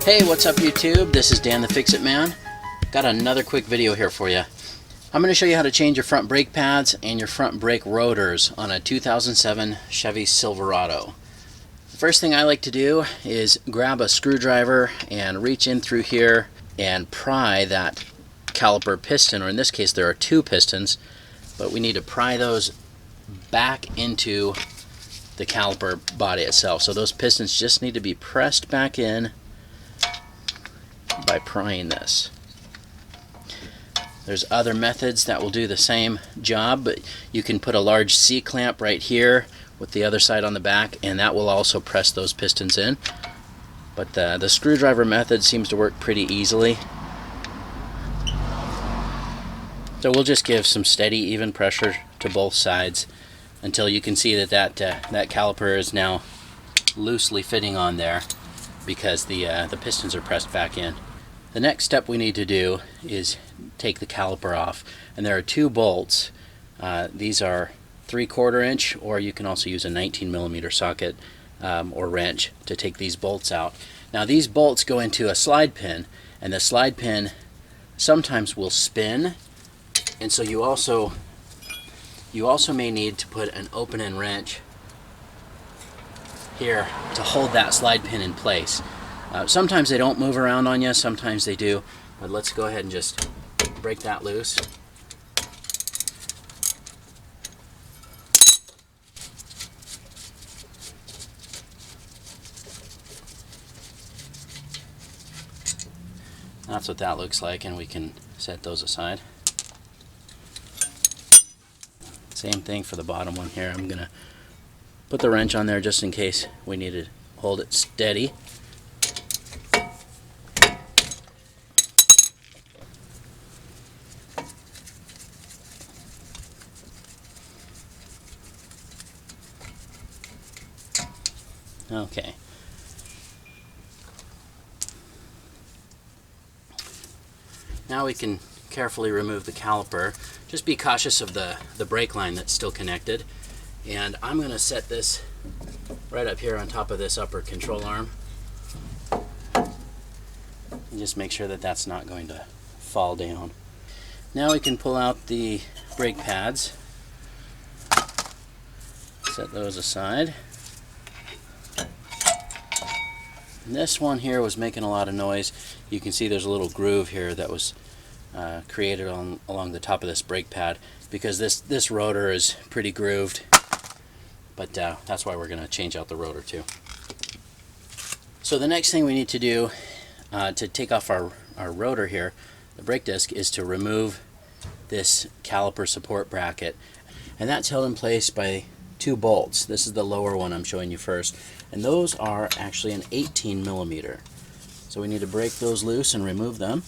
Hey, what's up YouTube? This is Dan the Fix-It Man. Got another quick video here for you. I'm going to show you how to change your front brake pads and your front brake rotors on a 2007 Chevy Silverado. The first thing I like to do is grab a screwdriver and reach in through here and pry that caliper piston, or in this case there are two pistons, but we need to pry those back into the caliper body itself. So those pistons just need to be pressed back in by prying this. There's other methods that will do the same job, but you can put a large C-clamp right here with the other side on the back, and that will also press those pistons in. But the screwdriver method seems to work pretty easily. So we'll just give some steady, even pressure to both sides until you can see that that caliper is now loosely fitting on there, because the pistons are pressed back in. The next step we need to do is take the caliper off, and there are two bolts. These are 3/4 inch, or you can also use a 19mm socket or wrench to take these bolts out. Now these bolts go into a slide pin, and the slide pin sometimes will spin, and so you also may need to put an open-end wrench here to hold that slide pin in place. Sometimes they don't move around on you, sometimes they do, but let's go ahead and just break that loose. That's what that looks like, and we can set those aside. Same thing for the bottom one here. I'm gonna put the wrench on there just in case we need to hold it steady. Okay. Now we can carefully remove the caliper. Just be cautious of the brake line that's still connected. And I'm going to set this right up here on top of this upper control arm. And just make sure that that's not going to fall down. Now we can pull out the brake pads. Set those aside. And this one here was making a lot of noise. You can see there's a little groove here that was created along the top of this brake pad, because this rotor is pretty grooved, but that's why we're going to change out the rotor too. So the next thing we need to do to take off our rotor here, the brake disc, is to remove this caliper support bracket, and that's held in place by two bolts. This is the lower one I'm showing you first, and those are actually an 18mm. So we need to break those loose and remove them.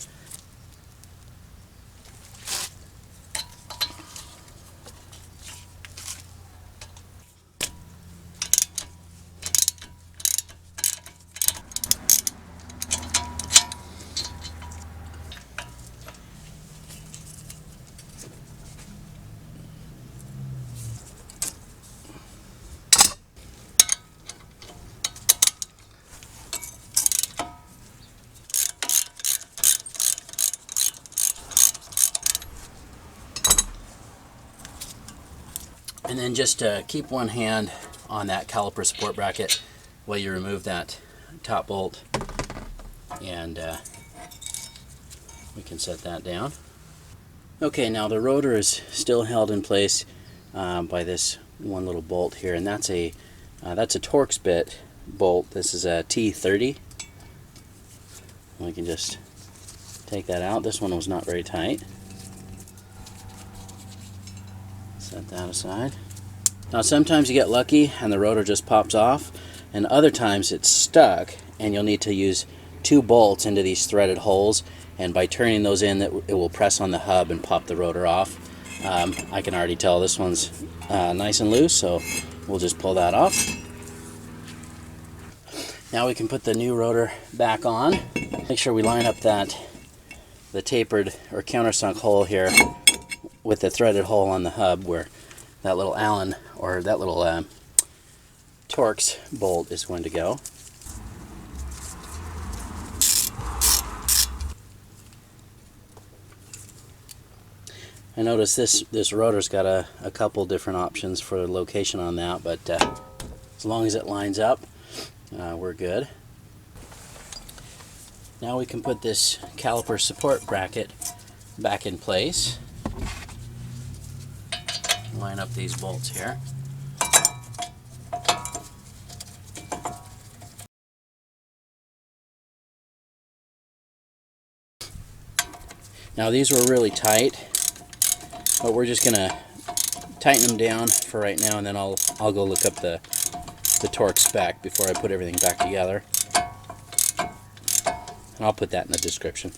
And then just keep one hand on that caliper support bracket while you remove that top bolt, and we can set that down. Okay, now the rotor is still held in place by this one little bolt here, and that's a Torx bit bolt. This is a T30. We can just take that out. This one was not very tight. Set that aside. Now sometimes you get lucky and the rotor just pops off, and other times it's stuck and you'll need to use two bolts into these threaded holes, and by turning those in, it will press on the hub and pop the rotor off. I can already tell this one's nice and loose, so we'll just pull that off. Now we can put the new rotor back on. Make sure we line up the tapered or countersunk hole here with the threaded hole on the hub, where that little Allen, or that little Torx bolt is going to go. I noticed this rotor's got a couple different options for location on that, but as long as it lines up, we're good. Now we can put this caliper support bracket back in place. Line up these bolts here. Now these were really tight, but we're just gonna tighten them down for right now, and then I'll go look up the Torx spec before I put everything back together. And I'll put that in the description.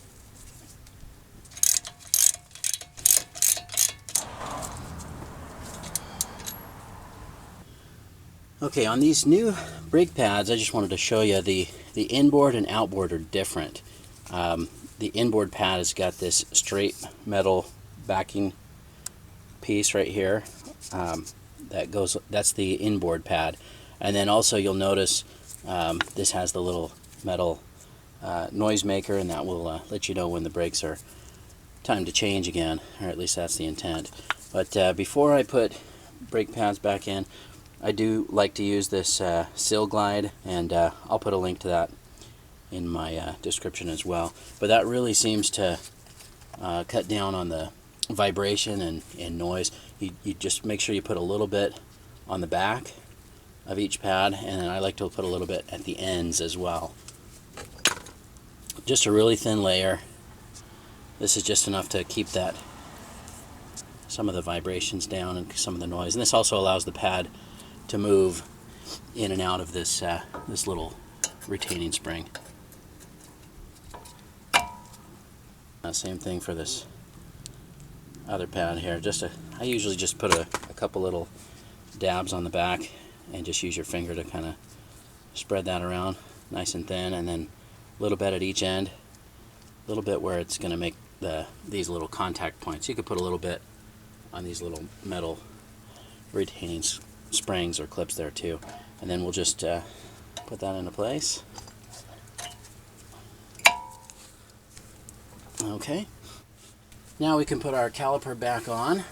Okay, on these new brake pads, I just wanted to show you the inboard and outboard are different. The inboard pad has got this straight metal backing piece right here. That's the inboard pad. And then also you'll notice this has the little metal noise maker, and that will let you know when the brakes are time to change again, or at least that's the intent. But before I put brake pads back in, I do like to use this Sil Glyde, and I'll put a link to that in my description as well. But that really seems to cut down on the vibration and noise. You just make sure you put a little bit on the back of each pad, and then I like to put a little bit at the ends as well. Just a really thin layer. This is just enough to keep some of the vibrations down and some of the noise. And this also allows the pad to move in and out of this little retaining spring. Same thing for this other pad here. I usually just put a couple little dabs on the back, and just use your finger to kind of spread that around nice and thin, and then a little bit at each end, a little bit where it's going to make these little contact points. You could put a little bit on these little metal retaining springs or clips there too, and then we'll just put that into place. Okay, now we can put our caliper back on.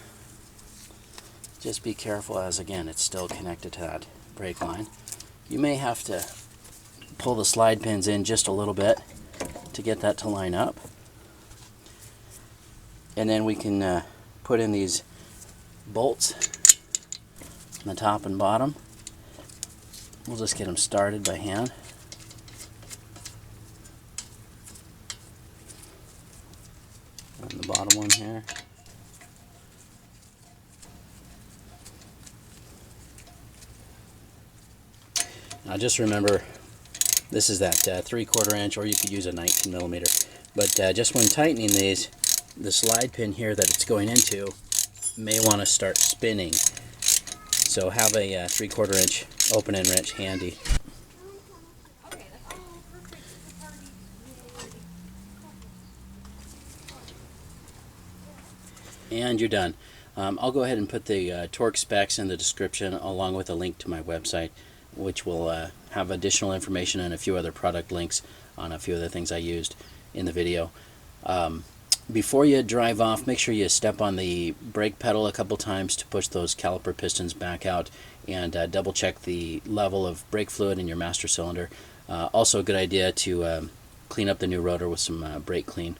Just be careful, as again it's still connected to that brake line. You may have to pull the slide pins in just a little bit to get that to line up, and then we can put in these bolts on the top and bottom. We'll just get them started by hand. And the bottom one here. Now just remember, this is that 3/4 inch, or you could use a 19 millimeter. But just when tightening these, the slide pin here that it's going into may want to start spinning. So have a 3/4 inch open-end wrench handy. And you're done. I'll go ahead and put the Torx specs in the description, along with a link to my website, which will have additional information and a few other product links on a few of the things I used in the video. Before you drive off, make sure you step on the brake pedal a couple times to push those caliper pistons back out, and double check the level of brake fluid in your master cylinder. Also a good idea to clean up the new rotor with some brake clean,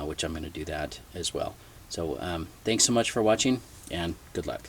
which I'm going to do that as well. So thanks so much for watching, and good luck.